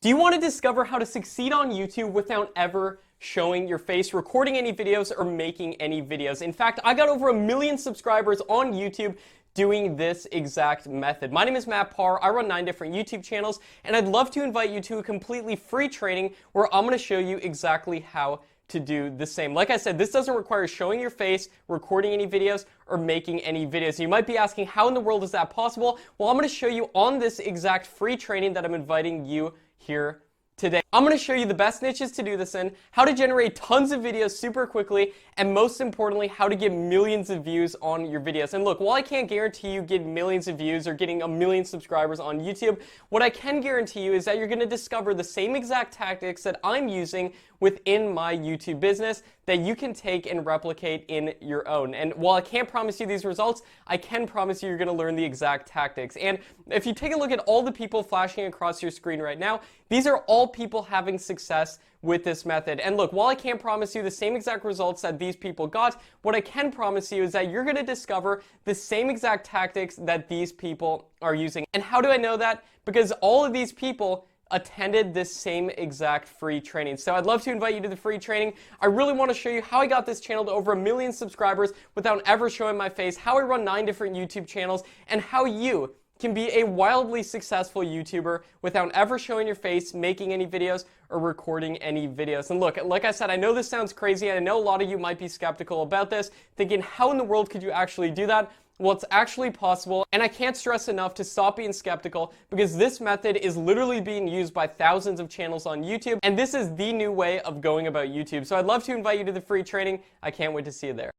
Do you want to discover how to succeed on YouTube without ever showing your face, recording any videos, or making any videos? In fact, I got over 1 million subscribers on YouTube doing this exact method. My name is Parr. I run 9 different YouTube channels, and I'd love to invite you to a completely free training where I'm going to show you exactly how to do the same. Like I said, this doesn't require showing your face, recording any videos, or making any videos. You might be asking, how in the world is that possible? Well, I'm going to show you on this exact free training that I'm inviting you here today. I'm going to show you the best niches to do this in, how to generate tons of videos super quickly, and most importantly, how to get millions of views on your videos. And look, while I can't guarantee you get millions of views or getting 1 million subscribers on YouTube, what I can guarantee you is that you're going to discover the same exact tactics that I'm using within my YouTube business that you can take and replicate in your own. And while I can't promise you these results, I can promise you you're going to learn the exact tactics. And if you take a look at all the people flashing across your screen right now, these are all people having success with this method. And look, while I can't promise you the same exact results that these people got, what I can promise you is that you're going to discover the same exact tactics that these people are using. And how do I know that? Because all of these people attended this same exact free training. So I'd love to invite you to the free training. I really want to show you how I got this channel to over 1 million subscribers without ever showing my face, how I run 9 different YouTube channels, and how you can be a wildly successful YouTuber without ever showing your face, making any videos, or recording any videos. And look, like I said, I know this sounds crazy, and I know a lot of you might be skeptical about this, thinking, how in the world could you actually do that? Well, it's actually possible, and I can't stress enough to stop being skeptical, because this method is literally being used by thousands of channels on YouTube, and this is the new way of going about YouTube. So I'd love to invite you to the free training. I can't wait to see you there.